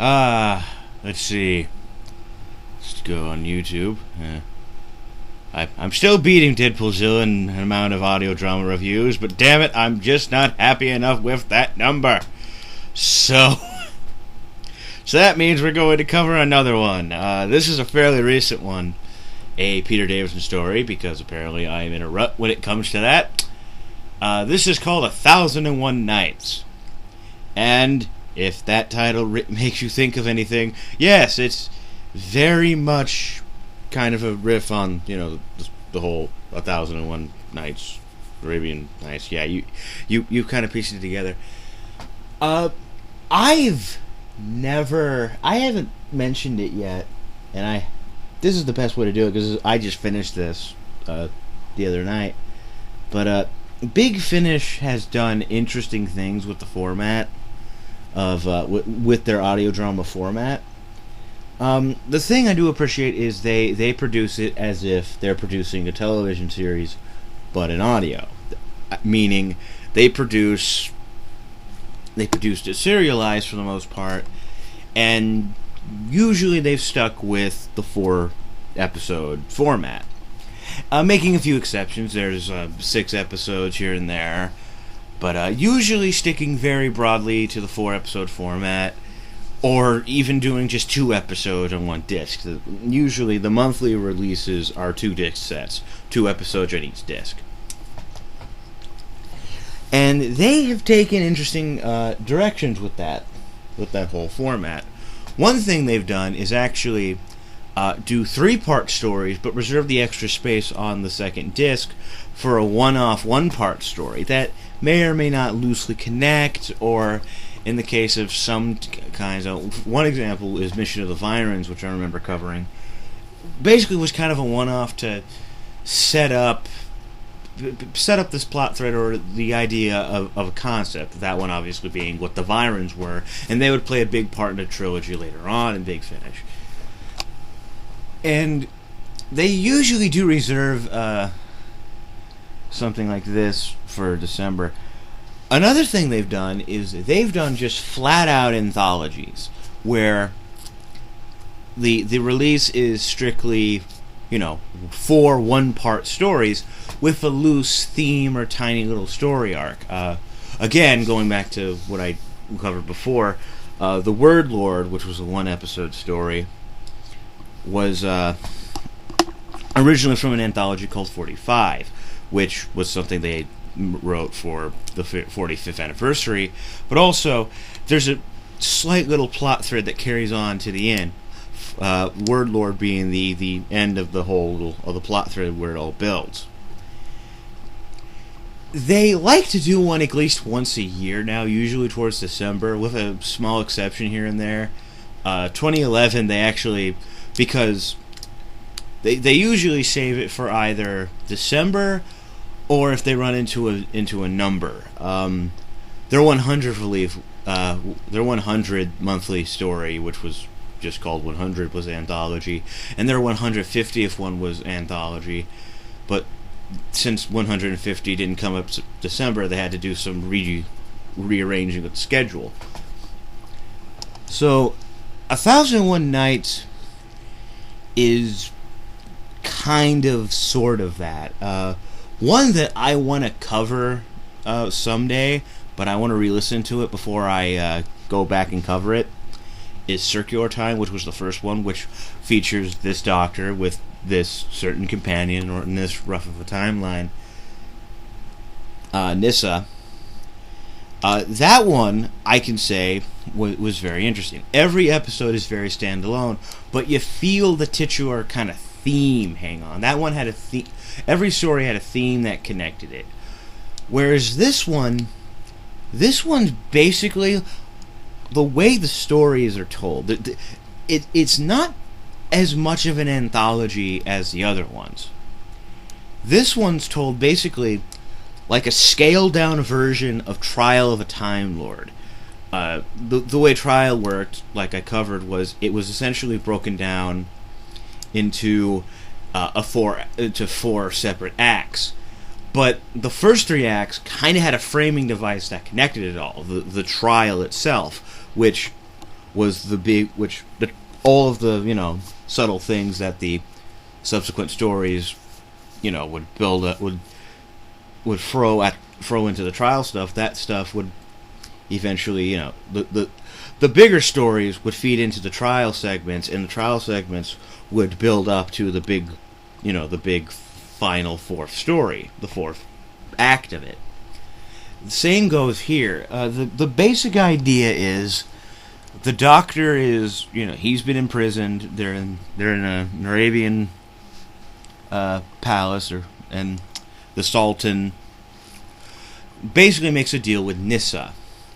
Let's see. Let's go on YouTube. I'm still beating Deadpoolzilla in an amount of audio drama reviews, but damn it, I'm just not happy enough with that number. So that means we're going to cover another one. This is a fairly recent one, a Peter Davison story, because apparently I am in a rut when it comes to that. This is called 1001 Nights. And if that title makes you think of anything, yes, it's very much kind of a riff on, the whole 1001 Nights, Arabian Nights. Yeah, you kind of pieced it together. I haven't mentioned it yet, and this is the best way to do it because I just finished this the other night. But Big Finish has done interesting things with the format of with their audio drama format. The thing I do appreciate is they produce it as if they're producing a television series, but in audio. Meaning, they produced it serialized for the most part, and usually they've stuck with the 4-episode format. Making a few exceptions, there's 6 episodes here and there, but usually sticking very broadly to the 4-episode format, or even doing just 2 episodes on one disc. Usually the monthly releases are 2 disc sets, 2 episodes on each disc. And they have taken interesting directions with that whole format. One thing they've done is actually do 3-part stories, but reserve the extra space on the second disc for a one-off 1-part story that may or may not loosely connect, or in the case of some kinds of... One example is Mission of the Virens, which I remember covering. Basically was kind of a one-off to set up this plot thread, or the idea of a concept. That one obviously being what the Virens were, and they would play a big part in the trilogy later on in Big Finish. And they usually do reserve something like this for December. Another thing they've done is they've done just flat-out anthologies, where the release is strictly, 4 one-part stories with a loose theme or tiny little story arc. Again, going back to what I covered before, The Word Lord, which was a 1-episode story, was originally from an anthology called 45, which was something they wrote for the 45th anniversary, but also there's a slight little plot thread that carries on to the end. Word Lord being the end of the whole of the plot thread where it all builds. They like to do one at least once a year now, usually towards December, with a small exception here and there. 2011, they actually, because they usually save it for either December, or if they run into a number. Their 100 monthly story, which was just called 100, was anthology, and their 150th one was anthology. But since 150 didn't come up December, they had to do some rearranging of the schedule. So, 1001 Nights is kind of, sort of that. One that I want to cover someday, but I want to re-listen to it before I go back and cover it, is Circular Time, which was the first one, which features this doctor with this certain companion, or in this rough of a timeline, Nissa. That one, I can say, was very interesting. Every episode is very standalone, but you feel the titular kind of theme hang on. That one had a theme. Every story had a theme that connected it. Whereas this one's basically the way the stories are told. It's not as much of an anthology as the other ones. This one's told basically like a scaled-down version of Trial of a Time Lord. The way Trial worked, like I covered, was it was essentially broken down into 4 separate acts. But the first 3 acts kind of had a framing device that connected it all. The trial itself, which was the big, all of the, subtle things that the subsequent stories, would build up, would throw into the trial stuff. That stuff would eventually, the bigger stories would feed into the trial segments, and the trial segments would build up to the big, the big final fourth story, the fourth act of it. The same goes here. The basic idea is the Doctor is, he's been imprisoned. They're in an Arabian palace, and the Sultan basically makes a deal with Nissa.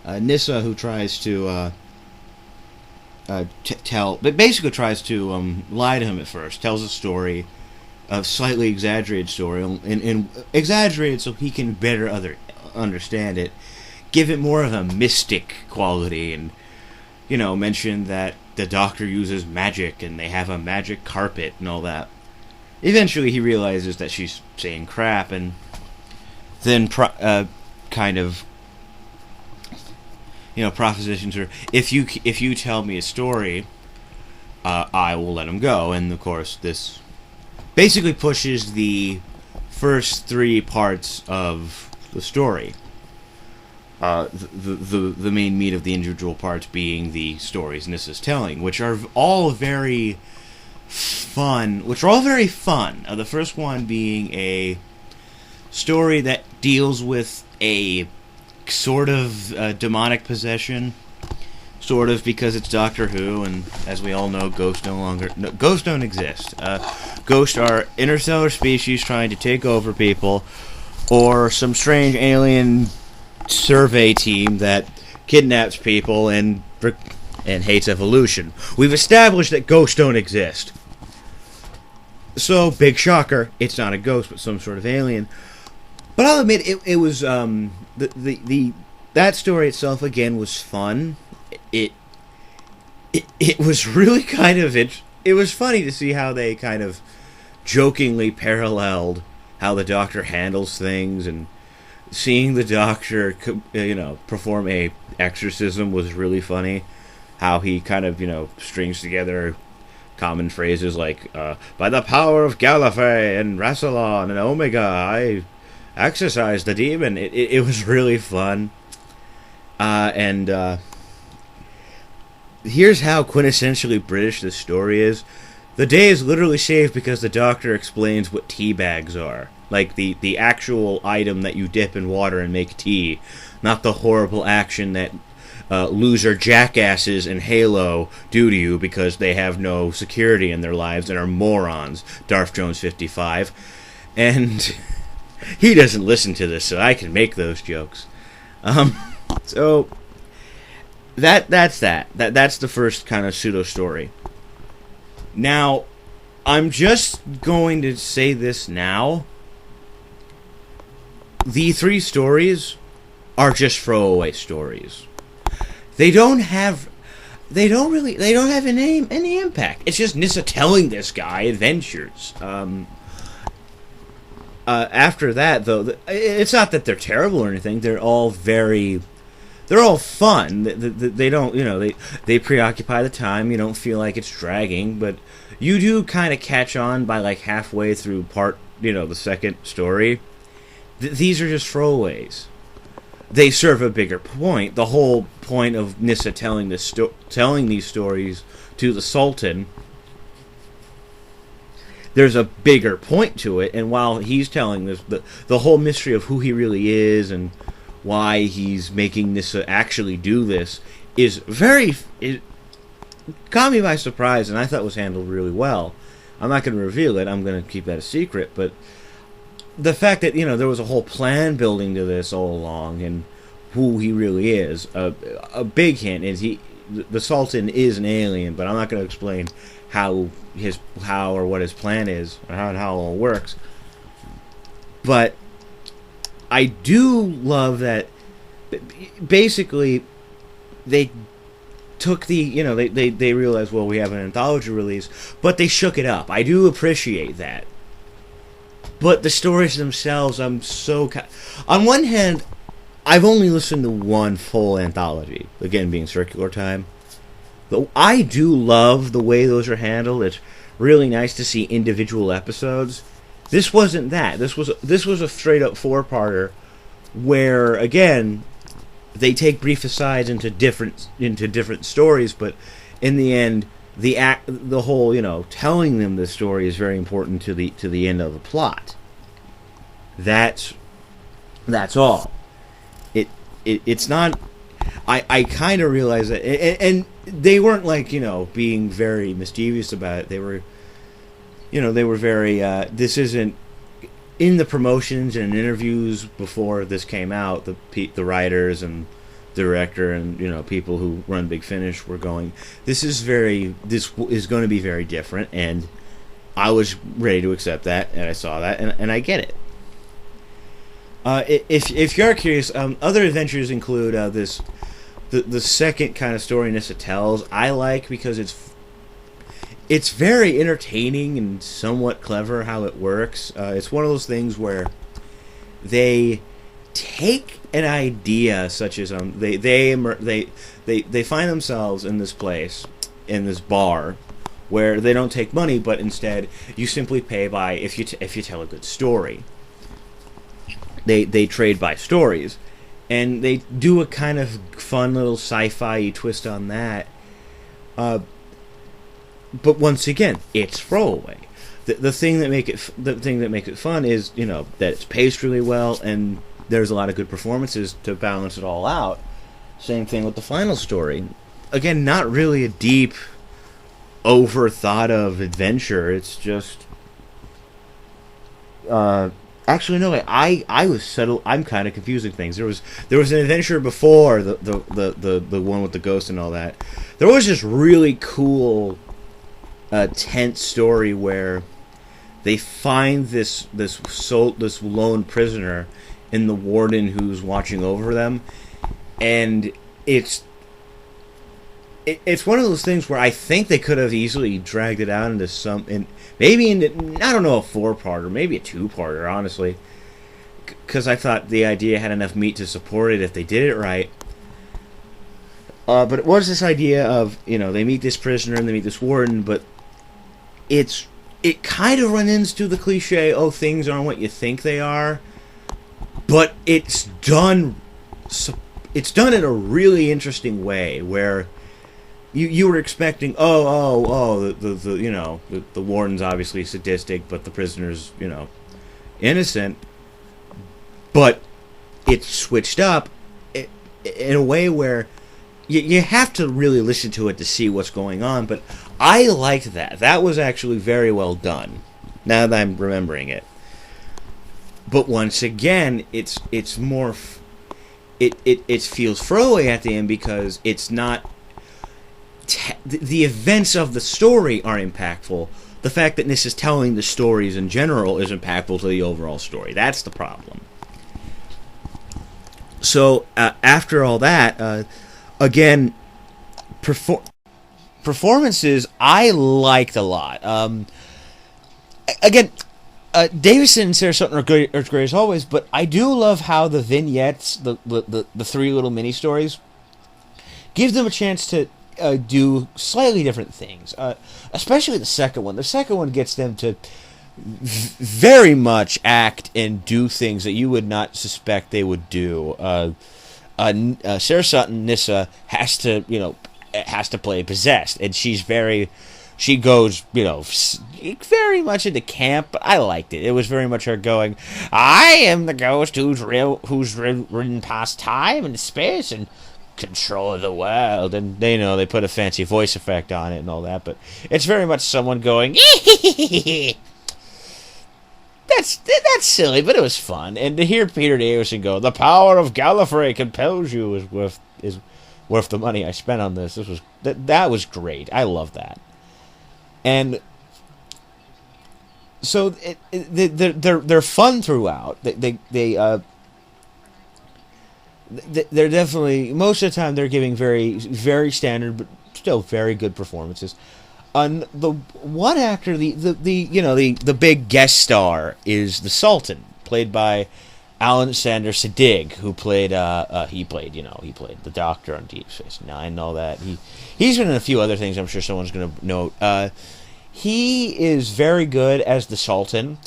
Nissa, who tries to basically tries to lie to him at first, tells a story, a slightly exaggerated story, and exaggerated so he can better understand it, give it more of a mystic quality, and mention that the Doctor uses magic and they have a magic carpet and all that. Eventually, he realizes that she's saying crap, and then kind of propositions her, if you tell me a story, I will let him go. And of course, this basically pushes the first three parts of the story. The main meat of the individual parts being the stories Nissa's telling, which are all very fun. The first one being a story that deals with a sort of demonic possession, sort of, because it's Doctor Who, and as we all know, ghosts don't exist. Ghosts are interstellar species trying to take over people, or some strange alien survey team that kidnaps people and hates evolution. We've established that ghosts don't exist. So, big shocker, it's not a ghost, but some sort of alien. But I'll admit, it was that story itself again was fun. It was really kind of it was funny to see how they kind of jokingly paralleled how the Doctor handles things, and seeing the Doctor perform a exorcism was really funny. How he kind of strings together common phrases like by the power of Gallifrey and Rassilon and Omega, I exorcised the demon. It was really fun. And here's how quintessentially British this story is. The day is literally saved because the Doctor explains what tea bags are. Like the actual item that you dip in water and make tea. Not the horrible action that loser jackasses in Halo do to you because they have no security in their lives and are morons. Darth Jones 55. And he doesn't listen to this, so I can make those jokes. So that's that. That's the first kind of pseudo story. Now, I'm just going to say this now. The three stories are just throwaway stories. They don't have any impact. It's just Nyssa telling this guy adventures. After that, though, it's not that they're terrible or anything. They're all fun. They don't, they preoccupy the time. You don't feel like it's dragging, but you do kind of catch on by like halfway through the second story. These are just throwaways. They serve a bigger point. The whole point of Nyssa telling these stories to the Sultan, there's a bigger point to it, and while he's telling this, the whole mystery of who he really is and why he's making Nyssa actually do this is it caught me by surprise, and I thought was handled really well. I'm not going to reveal it. I'm going to keep that a secret, but the fact that there was a whole plan building to this all along, and who he really is, a big hint is the Sultan is an alien, but I'm not going to explain how or what his plan is, or how it all works. But I do love that basically they took they realized, well, we have an anthology release, but they shook it up. I do appreciate that. But the stories themselves, on one hand, I've only listened to one full anthology, again being Circular Time. I do love the way those are handled. It's really nice to see individual episodes. This wasn't that. This was a straight up four-parter where, again, they take brief asides into different stories, but in the end, the whole, telling them the story is very important to the end of the plot. That's all. It's not. I kind of realize that, and they weren't like being very mischievous about it. They were, they were very. This isn't in the promotions and interviews before this came out. The writers and director and people who run Big Finish were going. This is going to be very different, and I was ready to accept that, and I saw that, and I get it. If you are curious, other adventures include the second kind of story Nissa tells. I like because it's very entertaining and somewhat clever how it works. It's one of those things where they take an idea such as they find themselves in this place, in this bar, where they don't take money, but instead you simply pay by if you tell a good story. They trade by stories, and they do a kind of fun little sci-fi twist on that. But once again, it's throwaway. The thing that makes it fun is that it's paced really well, and there's a lot of good performances to balance it all out. Same thing with the final story. Again, not really a deep, overthought of adventure. It's just. Actually, no. I was settled. I'm kind of confusing things. There was an adventure before the one with the ghost and all that. There was this really cool, tense story where they find this lone prisoner in the warden who's watching over them, and it's one of those things where I think they could have easily dragged it out into maybe into, I don't know, a 4-parter, maybe a 2-parter, honestly, because I thought the idea had enough meat to support it if they did it right. But it was this idea of they meet this prisoner and they meet this warden, but it kind of runs into the cliche, things aren't what you think they are. But it's done in a really interesting way where you were expecting the warden's obviously sadistic, but the prisoner's innocent, but it's switched up in a way where you have to really listen to it to see what's going on. But I liked that was actually very well done now that I'm remembering it. But once again, it's more. It feels throwaway at the end because it's not. The events of the story are impactful. The fact that this is telling the stories in general is impactful to the overall story. That's the problem. So after all that, again, performances I liked a lot. Again. Davison and Sarah Sutton are great as always, but I do love how the vignettes, the 3 little mini stories, give them a chance to do slightly different things. Especially the second one. The second one gets them to very much act and do things that you would not suspect they would do. Sarah Sutton, Nissa, has to play possessed, and she goes, very much into camp, but I liked it. It was very much her going, I am the ghost who's ridden past time and space and control the world. And they put a fancy voice effect on it and all that, but it's very much someone going, that's silly, but it was fun. And to hear Peter Davison go, the power of Gallifrey compels you is worth the money I spent on this. That was great. I love that. And so they're fun throughout. They're definitely, most of the time they're giving very, very standard but still very good performances. The one actor, the big guest star is the Sultan, played by Alexander Siddig, who played he played the Doctor on Deep Space Nine and all that. He's been in a few other things. I'm sure someone's going to note. He is very good as the Sultan.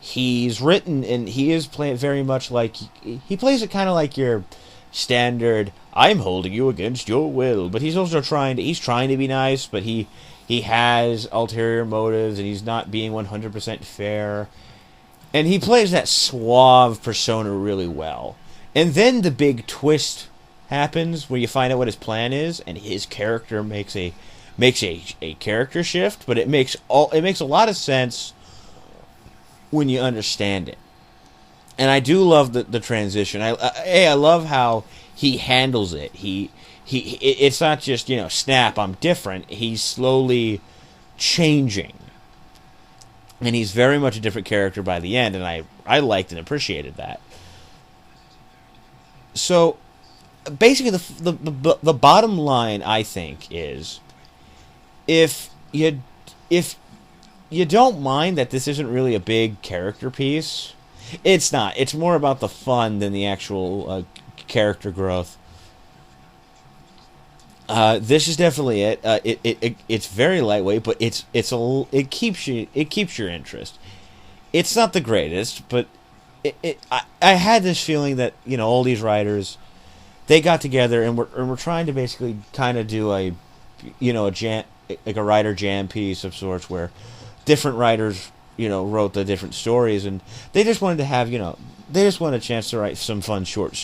He's written and he is playing very much like he plays it kind of like your standard. I'm holding you against your will, but he's also trying to be nice, but he has ulterior motives and he's not being 100% fair. And he plays that suave persona really well. And then the big twist happens where you find out what his plan is, and his character makes a character shift, but it makes a lot of sense when you understand it. And I do love the transition. I love how he handles it. It's not just, snap, I'm different. He's slowly changing. And he's very much a different character by the end, and I liked and appreciated that. So, basically, the bottom line, I think, is if you don't mind that this isn't really a big character piece, it's not. It's more about the fun than the actual character growth. This is definitely it. It's very lightweight, but it keeps your interest. It's not the greatest, but I had this feeling that all these writers, they got together and we're trying to basically kind of do a jam, like a writer jam piece of sorts where different writers wrote the different stories, and they just wanted to have they just wanted a chance to write some fun short